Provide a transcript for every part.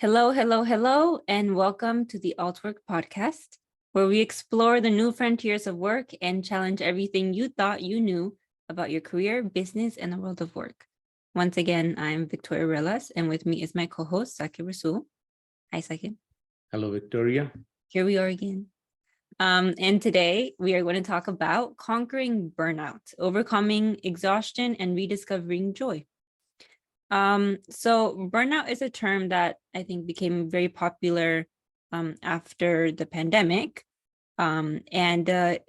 Hello, hello, hello, and welcome to the Altwork podcast, where we explore the new frontiers of work and challenge everything you thought you knew about your career, business, and the world of work. Once again, I'm Victoria Relas, and with me is my co-host, Sakib Rasul. Hi, Sakib. Hello, Victoria. Here we are again. And today we are going to talk about conquering burnout, overcoming exhaustion, and rediscovering joy. So burnout is a term that I think became very popular after the pandemic, and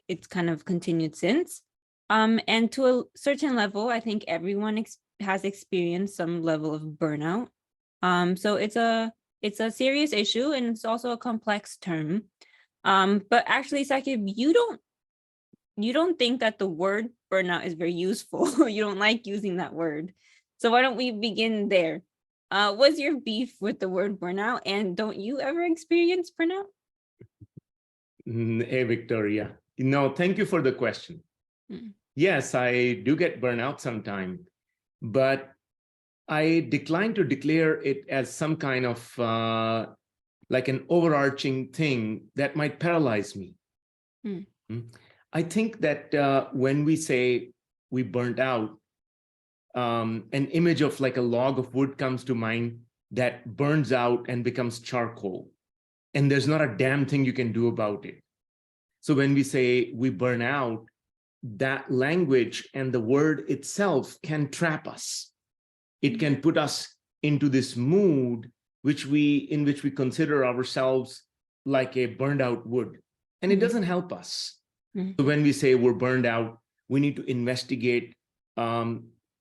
it's kind of continued since. And to a certain level, I think everyone has experienced some level of burnout. So it's a serious issue, and it's also a complex term. But actually, Sakib, you don't think that the word burnout is very useful. You don't like using that word. So why don't we begin there? What's your beef with the word burnout? And don't you ever experience burnout? Hey, Victoria. Thank you for the question. Mm. Yes, I do get burnout sometime, but I decline to declare it as some kind of like an overarching thing that might paralyze me. Mm. I think that when we say we burnt out, an image of like a log of wood comes to mind that burns out and becomes charcoal. And there's not a damn thing you can do about it. So when we say we burn out, that language and the word itself can trap us. It can put us into this mood in which we consider ourselves like a burned out wood. And it doesn't help us. So when we say we're burned out, we need to investigate,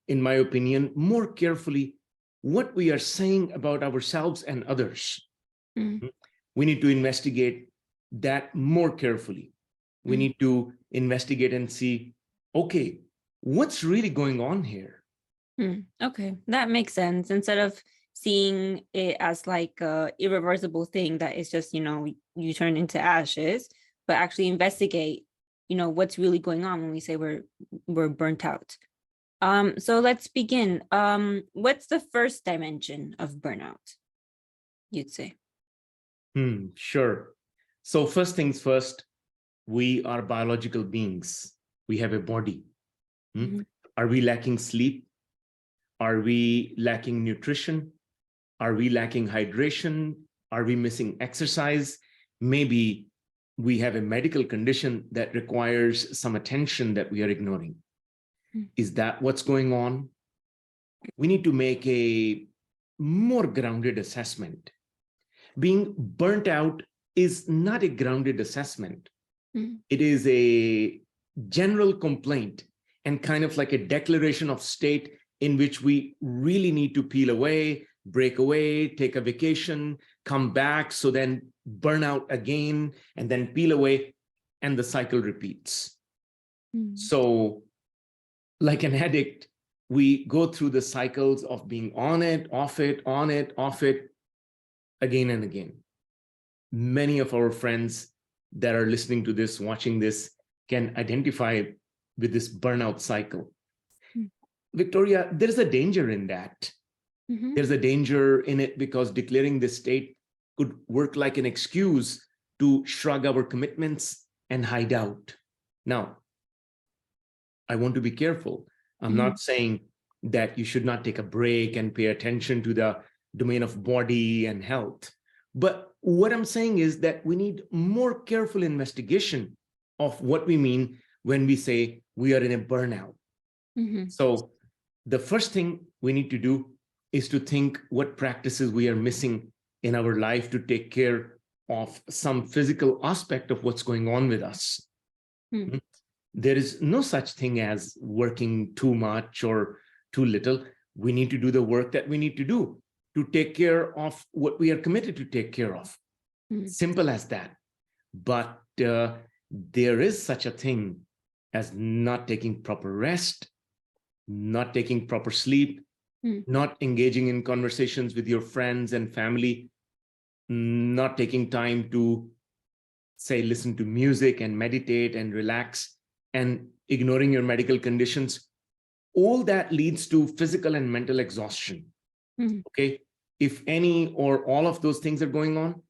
in my opinion, more carefully what we are saying about ourselves and others. We need to investigate that more carefully. We need to investigate and see, okay, what's really going on here? Okay, that makes sense. Instead of seeing it as like a irreversible thing that is just, you turn into ashes, but actually investigate, what's really going on when we say we're burnt out. So let's begin. What's the first dimension of burnout, you'd say? Sure. So first things first, we are biological beings. We have a body. Are we lacking sleep? Are we lacking nutrition? Are we lacking hydration? Are we missing exercise? Maybe we have a medical condition that requires some attention that we are ignoring. Is that what's going on? We need to make a more grounded assessment. Being burnt out is not a grounded assessment. It is a general complaint and kind of like a declaration of state in which we really need to peel away, break away, take a vacation, come back, so then burn out again, and then peel away, and the cycle repeats. So like an addict, we go through the cycles of being on it, off it, on it, off it, again and again. Many of our friends that are listening to this, watching this, can identify with this burnout cycle. Victoria, there's a danger in that. There's a danger in it because declaring this state could work like an excuse to shrug our commitments and hide out. Now, I want to be careful. I'm not saying that you should not take a break and pay attention to the domain of body and health. But what I'm saying is that we need more careful investigation of what we mean when we say we are in a burnout. So the first thing we need to do is to think what practices we are missing in our life to take care of some physical aspect of what's going on with us. There is no such thing as working too much or too little. We need to do the work that we need to do to take care of what we are committed to take care of. Simple as that. But there is such a thing as not taking proper rest, not taking proper sleep, not engaging in conversations with your friends and family, not taking time to, say, listen to music and meditate and relax, and ignoring your medical conditions. All that leads to physical and mental exhaustion. Okay. if any or all of those things are going on,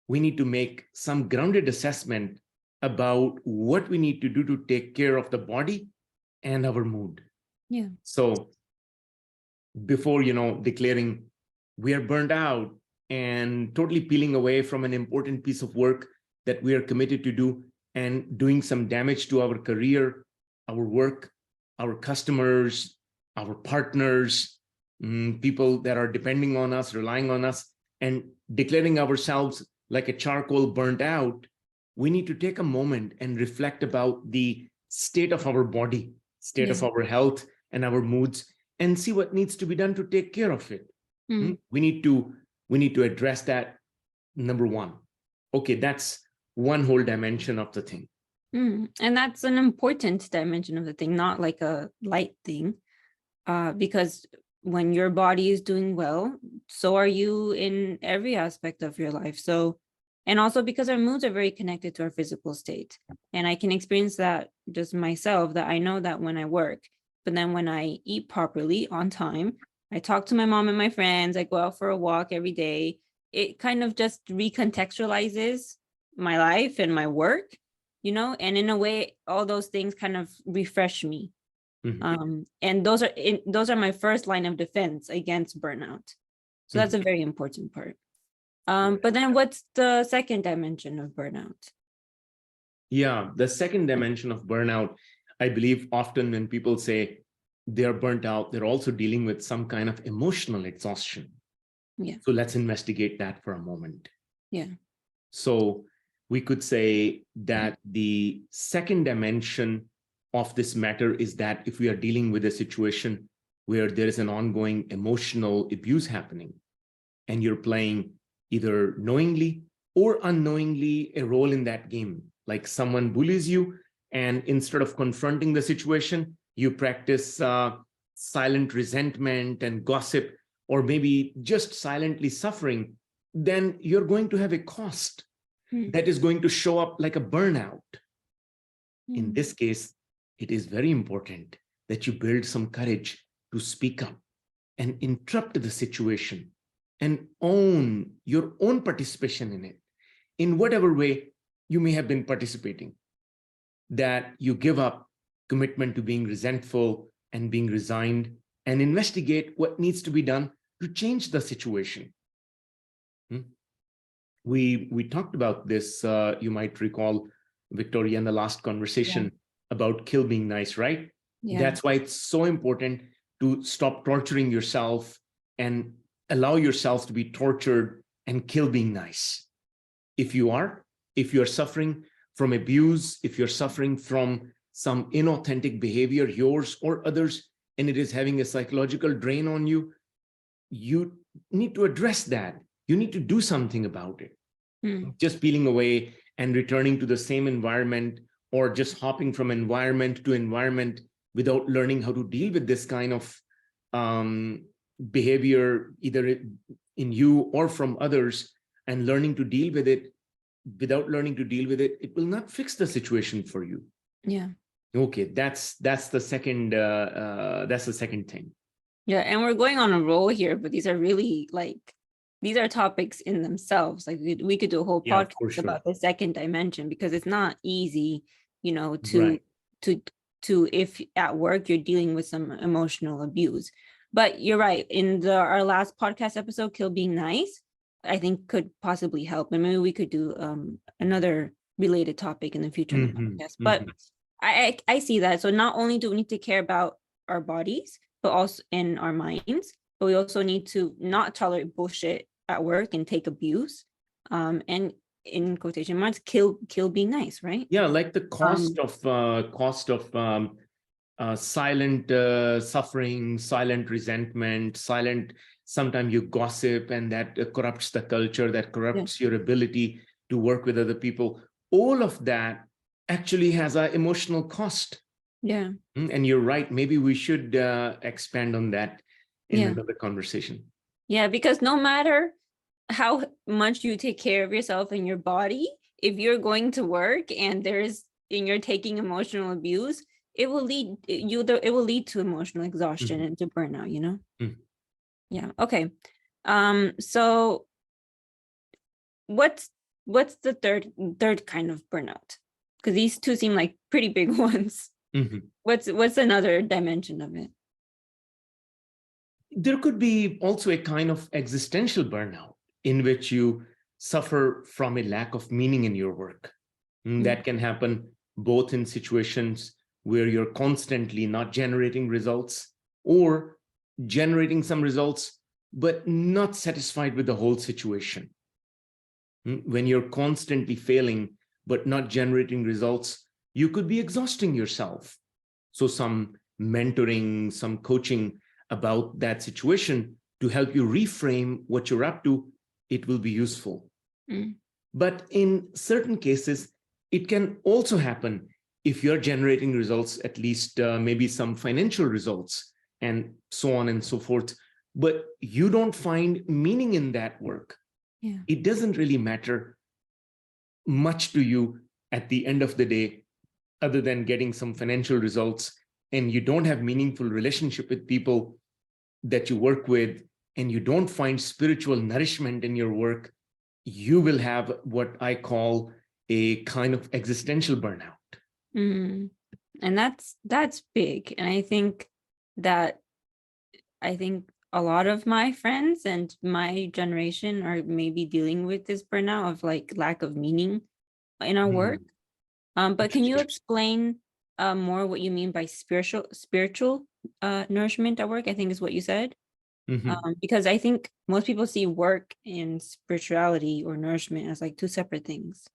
we need to make some grounded assessment about what we need to do to take care of the body and our mood. Yeah. So before, declaring we are burned out and totally peeling away from an important piece of work that we are committed to do and doing some damage to our career, our work, our customers, our partners, people that are depending on us, relying on us, and declaring ourselves like a charcoal burnt out, we need to take a moment and reflect about the state of our body, state of our health and our moods, and see what needs to be done to take care of it. We need to address that. Number one. Okay, that's one whole dimension of the thing. And that's an important dimension of the thing, not like a light thing, because when your body is doing well, so are you in every aspect of your life. So, and also because our moods are very connected to our physical state. And I can experience that just myself, that I know that when I work, but then when I eat properly on time, I talk to my mom and my friends, I go out for a walk every day, it kind of just recontextualizes my life and my work, and in a way, all those things kind of refresh me. And those are my first line of defense against burnout. So that's a very important part. But then what's the second dimension of burnout? Yeah, the second dimension of burnout, I believe often when people say they're burnt out, they're also dealing with some kind of emotional exhaustion. Yeah. So let's investigate that for a moment. Yeah. So we could say that the second dimension of this matter is that if we are dealing with a situation where there is an ongoing emotional abuse happening, and you're playing either knowingly or unknowingly a role in that game, like someone bullies you, and instead of confronting the situation, you practice silent resentment and gossip, or maybe just silently suffering, then you're going to have a cost that is going to show up like a burnout. In this case, it is very important that you build some courage to speak up and interrupt the situation and own your own participation in it, in whatever way you may have been participating, that you give up commitment to being resentful and being resigned and investigate what needs to be done to change the situation. We talked about this, you might recall, Victoria, in the last conversation about kill being nice, right? Yeah. That's why it's so important to stop torturing yourself and allow yourself to be tortured and kill being nice. If you're suffering from abuse, if you're suffering from some inauthentic behavior, yours or others, and it is having a psychological drain on you, you need to address that. You need to do something about it. Just peeling away and returning to the same environment, or just hopping from environment to environment without learning how to deal with this kind of behavior, either in you or from others, and learning to deal with it, without learning to deal with it, it will not fix the situation for you. Yeah. Okay, that's the second thing. Yeah, and we're going on a roll here, but these are really these are topics in themselves. Like we could do a whole podcast about the second dimension, because it's not easy, to if at work you're dealing with some emotional abuse. But you're right. In our last podcast episode, Kill Being Nice, I think could possibly help. And maybe we could do another related topic in the future in the podcast. But I see that. So not only do we need to care about our bodies, but also in our minds, but we also need to not tolerate bullshit at work and take abuse, and in quotation marks, kill being nice, right? Yeah, like the cost of silent suffering, silent resentment, sometimes you gossip, and that corrupts the culture, that corrupts your ability to work with other people. All of that actually has an emotional cost. Yeah. And you're right. Maybe we should expand on that in another conversation. Yeah, because no matter how much you take care of yourself and your body, if you're going to work and you're taking emotional abuse, it will lead to emotional exhaustion and to burnout, Yeah. Okay. So what's the third kind of burnout? Because these two seem like pretty big ones. Mhm. What's another dimension of it? There could be also a kind of existential burnout in which you suffer from a lack of meaning in your work. That can happen both in situations where you're constantly not generating results or generating some results, but not satisfied with the whole situation. When you're constantly failing, but not generating results, you could be exhausting yourself. So some mentoring, some coaching about that situation to help you reframe what you're up to, it will be useful. But in certain cases, it can also happen if you're generating results, at least maybe some financial results and so on and so forth, but you don't find meaning in that work. Yeah. It doesn't really matter much to you at the end of the day, other than getting some financial results, and you don't have meaningful relationship with people that you work with, and you don't find spiritual nourishment in your work, you will have what I call a kind of existential burnout. And that's big. And I think a lot of my friends and my generation are maybe dealing with this burnout of like lack of meaning in our work. But can you explain more what you mean by spiritual nourishment at work? I think is what you said. Because I think most people see work and spirituality or nourishment as like two separate things.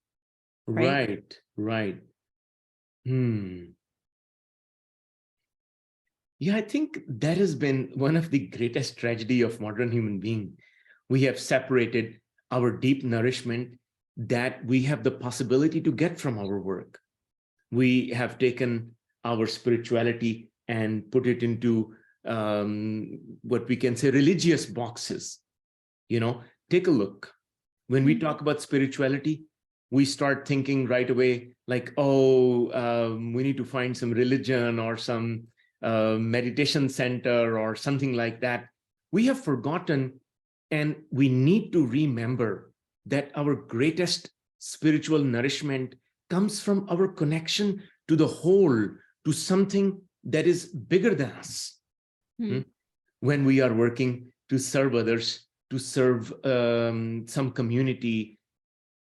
Right? Right. Yeah, I think that has been one of the greatest tragedy of modern human being. We have separated our deep nourishment that we have the possibility to get from our work. We have taken our spirituality and put it into what we can say religious boxes. Take a look. When we talk about spirituality, we start thinking right away like, we need to find some religion or some meditation center or something like that. We have forgotten, and we need to remember that our greatest spiritual nourishment comes from our connection to the whole, to something that is bigger than us. When we are working to serve others, to serve some community,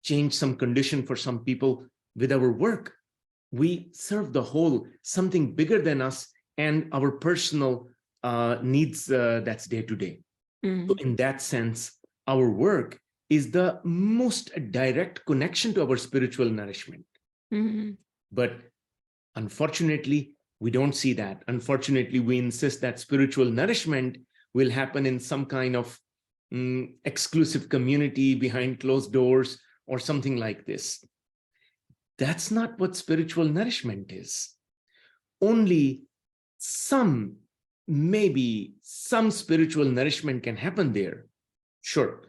change some condition for some people with our work, we serve the whole, something bigger than us and our personal needs that's day to day. So in that sense, our work is the most direct connection to our spiritual nourishment. But unfortunately, we don't see that. Unfortunately, we insist that spiritual nourishment will happen in some kind of exclusive community behind closed doors or something like this. That's not what spiritual nourishment is. Only maybe some spiritual nourishment can happen there. Sure.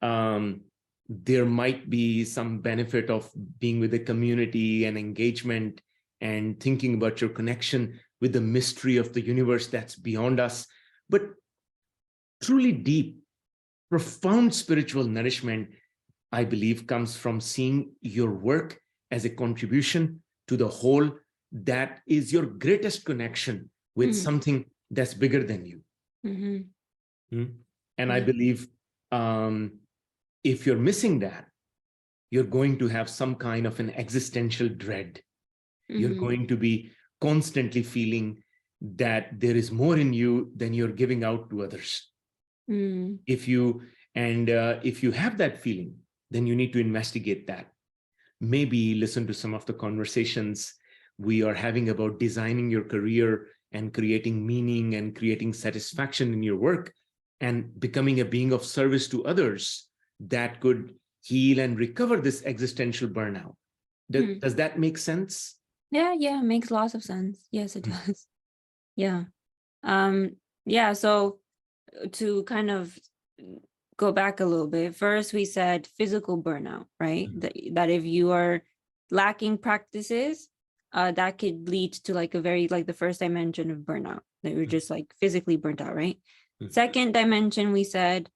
There might be some benefit of being with the community and engagement and thinking about your connection with the mystery of the universe that's beyond us. But truly deep, profound spiritual nourishment, I believe, comes from seeing your work as a contribution to the whole that is your greatest connection with something that's bigger than you. And I believe if you're missing that, you're going to have some kind of an existential dread. You're going to be constantly feeling that there is more in you than you're giving out to others. If you have that feeling, then you need to investigate that. Maybe listen to some of the conversations we are having about designing your career and creating meaning and creating satisfaction in your work and becoming a being of service to others that could heal and recover this existential burnout. Does that make sense? Yeah, makes lots of sense. Yes, it does. Yeah. So to kind of go back a little bit, first we said physical burnout, right? That if you are lacking practices, that could lead to like the first dimension of burnout, that you're just like physically burnt out, right? Second dimension, we said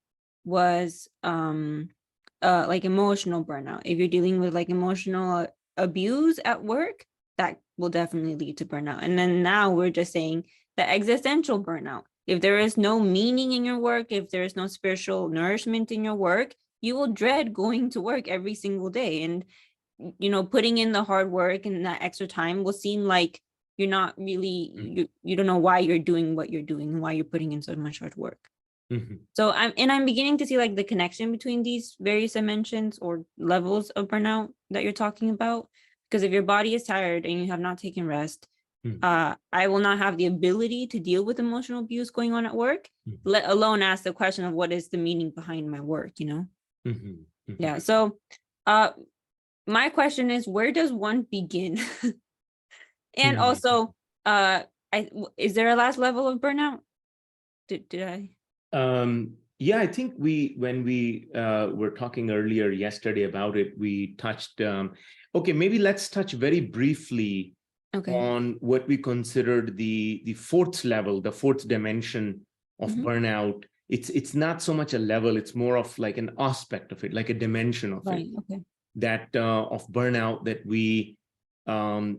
was like emotional burnout. If you're dealing with like emotional abuse at work, that will definitely lead to burnout. And then now we're just saying the existential burnout. If there is no meaning in your work, if there is no spiritual nourishment in your work, you will dread going to work every single day. And, you know, putting in the hard work and that extra time will seem like you're not really, you don't know why you're doing what you're doing, why you're putting in so much hard work. So I'm beginning to see like the connection between these various dimensions or levels of burnout that you're talking about. Because if your body is tired and you have not taken rest, I will not have the ability to deal with emotional abuse going on at work, let alone ask the question of what is the meaning behind my work, you know? Yeah. So my question is, where does one begin? And also, is there a last level of burnout? Did I? Yeah, I think when we were talking earlier yesterday about it, we touched, okay, maybe let's touch very briefly on what we considered the fourth level, the fourth dimension of burnout. It's not so much a level, it's more of like an aspect of it, like a dimension of it, that of burnout that we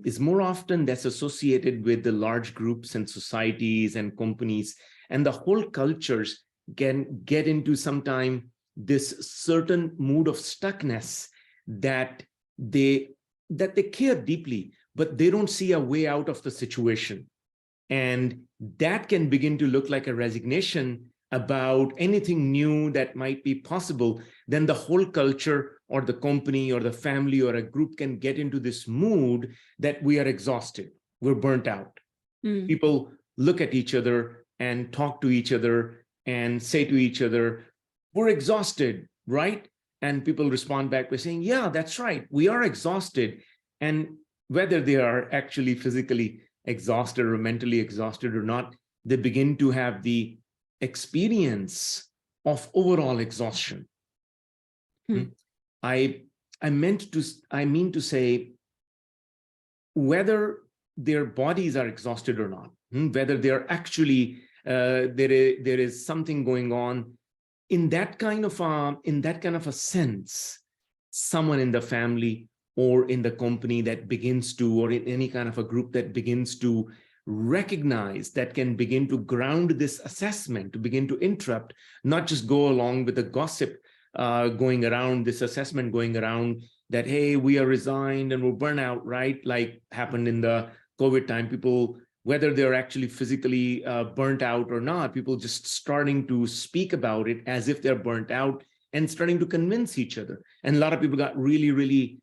is more often that's associated with the large groups and societies and companies, and the whole cultures can get into sometime this certain mood of stuckness that they care deeply, but they don't see a way out of the situation. And that can begin to look like a resignation about anything new that might be possible. Then the whole culture or the company or the family or a group can get into this mood that we are exhausted, we're burnt out. People look at each other and talk to each other and say to each other, we're exhausted, right? And people respond back by saying, yeah, that's right, we are exhausted. And whether they are actually physically exhausted or mentally exhausted or not, they begin to have the experience of overall exhaustion. I mean to say, whether their bodies are exhausted or not, whether they're actually there is something going on in that kind of a sense, someone in the family or in the company that begins to, or in any kind of a group that begins to recognize, that can begin to ground this assessment, to begin to interrupt, not just go along with the gossip going around, this assessment going around that, hey, we are resigned and we're burnout, right? Like happened in the COVID time, people, whether they're actually physically burnt out or not, people just starting to speak about it as if they're burnt out and starting to convince each other. And a lot of people got really, really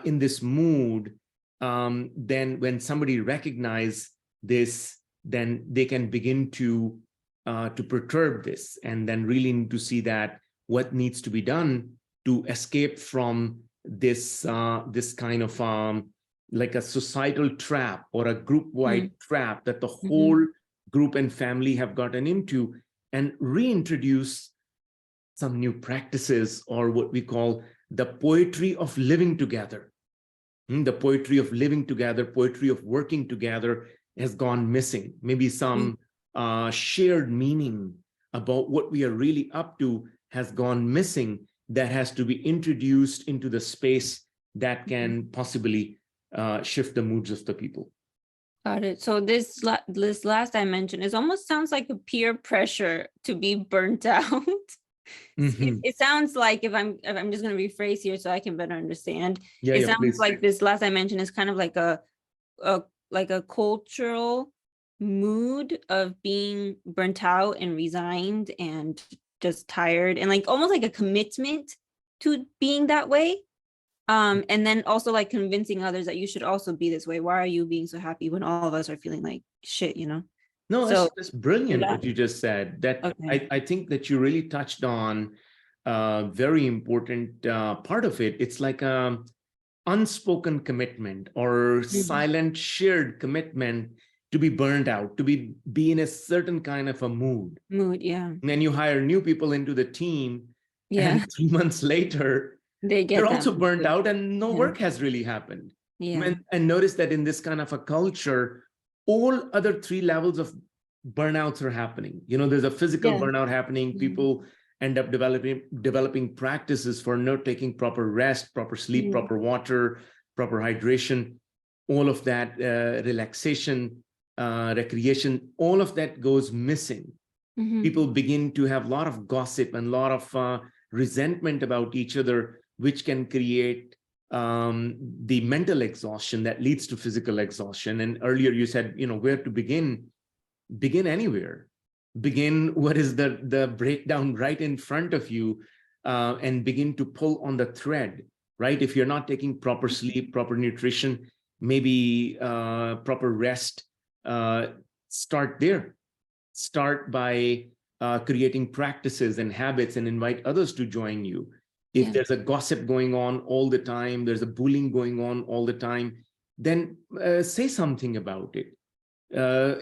in this mood. Then when somebody recognizes this, then they can begin to perturb this, and then really need to see that what needs to be done to escape from this this kind of like a societal trap or a group-wide trap that the whole group and family have gotten into, and reintroduce some new practices, or what we call the poetry of living together. The poetry of living together, poetry of working together has gone missing. Maybe some shared meaning about what we are really up to has gone missing, that has to be introduced into the space that can possibly shift the moods of the people. Got it. So this last dimension is almost sounds like a peer pressure to be burnt out. It sounds like, if I'm just going to rephrase here so I can better understand. It sounds please. like this last dimension is kind of like a cultural mood of being burnt out and resigned and just tired, and like almost like a commitment to being that way. And then also like convincing others that you should also be this way. Why are you being so happy when all of us are feeling like shit, you know? No, So that's brilliant what you just said. That I think that you really touched on a very important part of it. It's like a unspoken commitment or silent shared commitment to be burned out, to be in a certain kind of a mood. Yeah. And then you hire new people into the team, and 3 months later, they're also burnt out and no work has really happened. And notice that in this kind of a culture, all other 3 levels of burnouts are happening. You know, there's a physical burnout happening. People end up developing practices for not taking proper rest, proper sleep, proper water, proper hydration, all of that, relaxation, recreation, all of that goes missing. People begin to have a lot of gossip and a lot of resentment about each other, which can create the mental exhaustion that leads to physical exhaustion. And earlier you said, where to begin? Begin anywhere. Begin what is the breakdown right in front of you, and begin to pull on the thread, right? If you're not taking proper sleep, proper nutrition, maybe proper rest, start there. Start by creating practices and habits and invite others to join you. If there's a gossip going on all the time, there's a bullying going on all the time, then say something about it,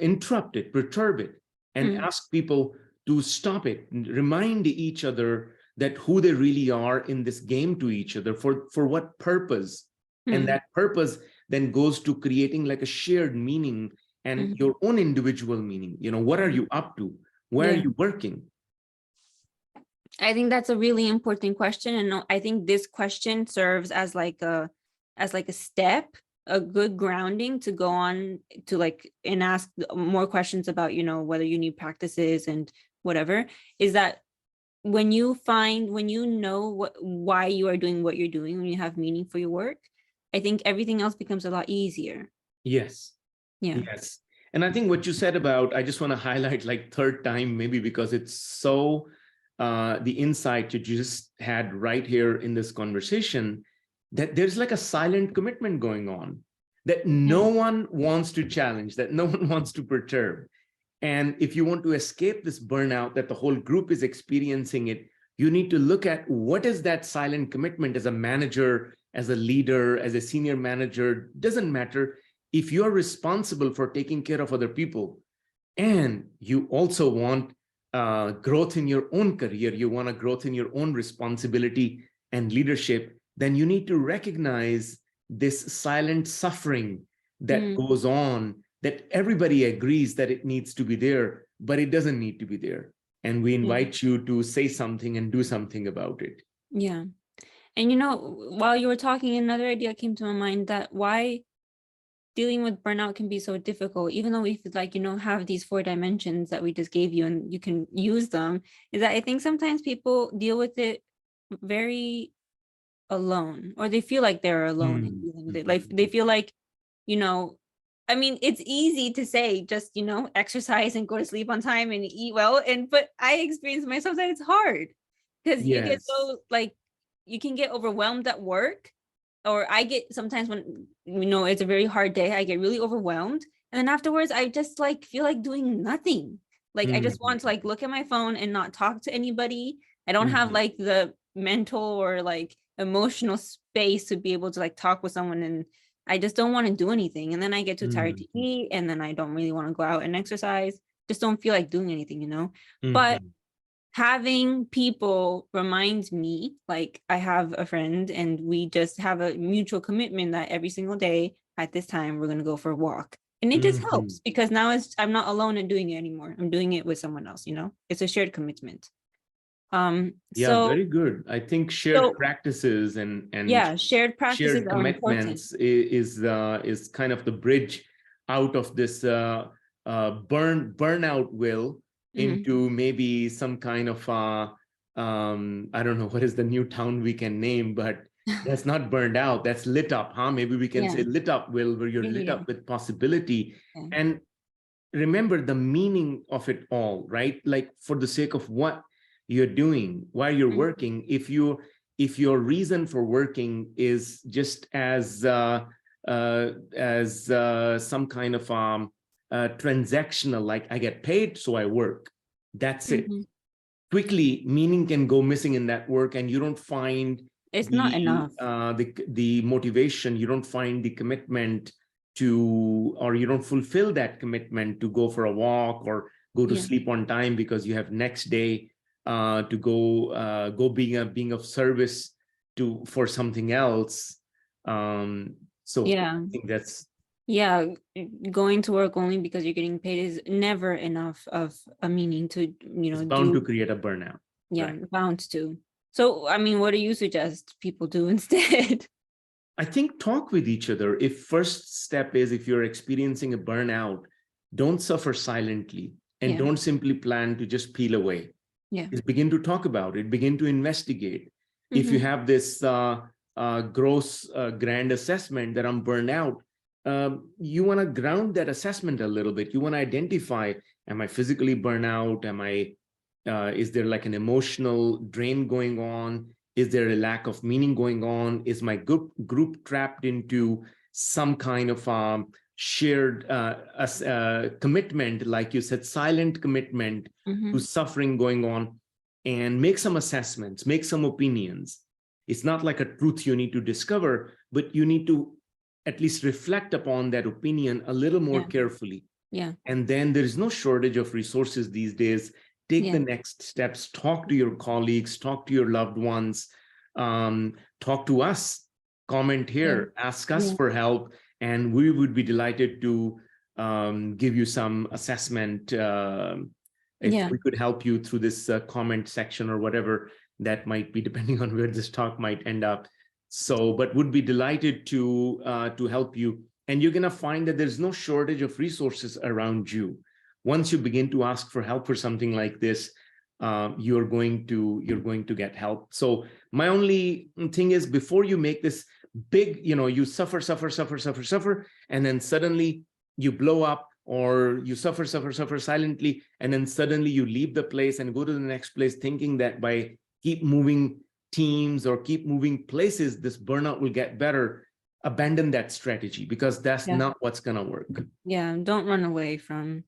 interrupt it, perturb it, and ask people to stop it. Remind each other that who they really are in this game to each other, for what purpose. And that purpose then goes to creating like a shared meaning and your own individual meaning. What are you up to? Where are you working? I think that's a really important question. And I think this question serves as like a step, a good grounding to go on to and ask more questions about, whether you need practices and whatever, is that when you know why you are doing what you're doing, when you have meaning for your work, I think everything else becomes a lot easier. Yes. Yeah. Yes. And I think what you said about, I just want to highlight third time, maybe because it's so the insight you just had right here in this conversation, that there's like a silent commitment going on that no one wants to challenge, that no one wants to perturb. And if you want to escape this burnout that the whole group is experiencing it, you need to look at what is that silent commitment as a manager, as a leader, as a senior manager, doesn't matter. If you're responsible for taking care of other people and you also want growth in your own career, you want a growth in your own responsibility and leadership, then you need to recognize this silent suffering that goes on, that everybody agrees that it needs to be there, but it doesn't need to be there. And we invite you to say something and do something about it. Yeah. And while you were talking, another idea came to my mind, that why dealing with burnout can be so difficult, even though we have these 4 dimensions that we just gave you and you can use them, is that I think sometimes people deal with it very alone, or they feel like they're alone in dealing with it. Like they feel like, I mean, it's easy to say just, exercise and go to sleep on time and eat well. But I experience myself that it's hard because you get so you can get overwhelmed at work, or I get sometimes when, it's a very hard day, I get really overwhelmed. And then afterwards, I just feel like doing nothing. I just want to look at my phone and not talk to anybody. I don't have the mental or emotional space to be able to talk with someone, and I just don't want to do anything. And then I get too tired to eat, and then I don't really want to go out and exercise. Just don't feel like doing anything, But having people reminds me, I have a friend and we just have a mutual commitment that every single day at this time, we're going to go for a walk. And it just helps because now I'm not alone in doing it anymore. I'm doing it with someone else, It's a shared commitment. So very good. I think shared practices and shared practices shared commitments is kind of the bridge out of this burnout will into maybe some kind of I don't know what is the new town we can name, but that's not burned out, that's lit up, huh? Maybe we can say lit up will, where you're lit up with possibility. And remember the meaning of it all, right? For the sake of what you're doing, why you're working. If your reason for working is just as some kind of transactional, I get paid, so I work, that's it. Quickly, meaning can go missing in that work, and you don't find not enough. The motivation, you don't find the commitment to, or you don't fulfill that commitment to go for a walk or go to sleep on time because you have next day to go being of service for something else. So I think that's going to work only because you're getting paid is never enough of a meaning to it's bound to create a burnout. Yeah, Right. bound to. So, I mean, what do you suggest people do instead? I think talk with each other. If first step is, if you're experiencing a burnout, don't suffer silently and Yeah. don't simply plan to just peel away. Yeah. Is begin to talk about it, begin to investigate. If you Mm-hmm. have this gross, grand assessment that I'm burned out, you want to ground that assessment a little bit. You want to identify, am I physically burned out? Is there like an emotional drain going on? Is there a lack of meaning going on? Is my group trapped into some kind of shared commitment, like you said, silent commitment Mm-hmm. to suffering going on? And make some assessments, make some opinions. It's not like a truth you need to discover, but you need to at least reflect upon that opinion a little more Yeah. carefully. Yeah. And then there is no shortage of resources these days. Take Yeah. the next steps, talk to your colleagues, talk to your loved ones, talk to us, comment here, ask us Yeah. for help, and we would be delighted to give you some assessment. If Yeah. we could help you through this comment section or whatever that might be, depending on where this talk might end up. So, but would be delighted to help you. And you're going to find that there's no shortage of resources around you. Once you begin to ask for help for something like this, you're going to get help. So my only thing is, before you make this big, you suffer, and then suddenly you blow up, or you suffer silently, and then suddenly you leave the place and go to the next place, thinking that by keep moving teams or keep moving places, this burnout will get better. Abandon that strategy, because that's not what's going to work. Yeah. Don't run away from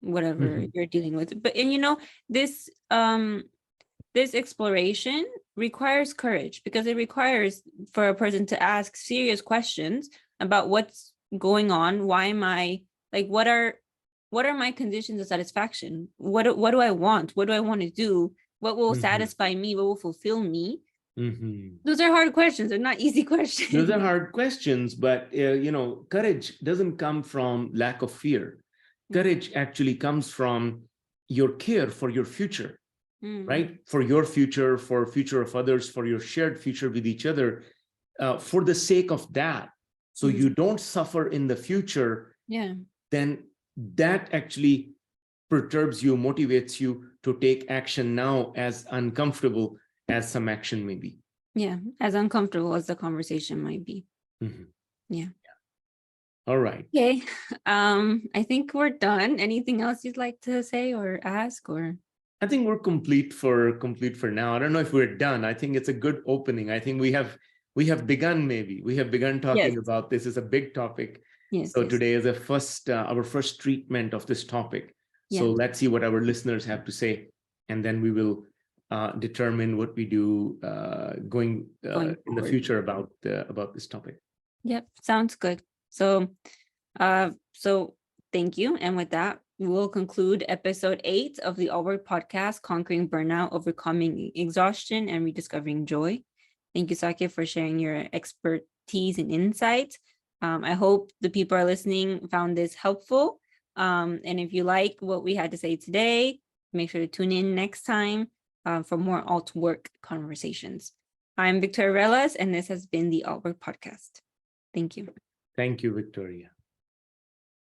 whatever you're dealing with. But, and this this exploration requires courage, because it requires for a person to ask serious questions about what's going on. Why am I, like, what are my conditions of satisfaction? What do I want? What do I want to do? What will satisfy me? What will fulfill me? Those are hard questions. They're not easy questions. Those are hard questions, but courage doesn't come from lack of fear. Courage actually comes from your care for your future, right? For your future, for future of others, for your shared future with each other, for the sake of that. So you don't suffer in the future. Yeah. Then that actually perturbs you, motivates you to take action now, as uncomfortable as some action may be. Yeah. As uncomfortable as the conversation might be. Yeah. All right. Okay. I think we're done. Anything else you'd like to say or ask? Or I think we're complete for now. I don't know if we're done. I think it's a good opening. I think we have begun. Maybe we have begun talking about this. Is a big topic. So today is our first treatment of this topic. So let's see what our listeners have to say, and then we will determine what we do going in the future about this topic. Yep, sounds good. So thank you. And with that, we will conclude episode 8 of the All Work podcast, Conquering Burnout, Overcoming Exhaustion and Rediscovering Joy. Thank you, Sakya, for sharing your expertise and insights. I hope the people are listening found this helpful. And if you like what we had to say today, make sure to tune in next time for more alt work conversations. I'm Victoria Relas, and this has been the Alt Work podcast. Thank you. Thank you, Victoria.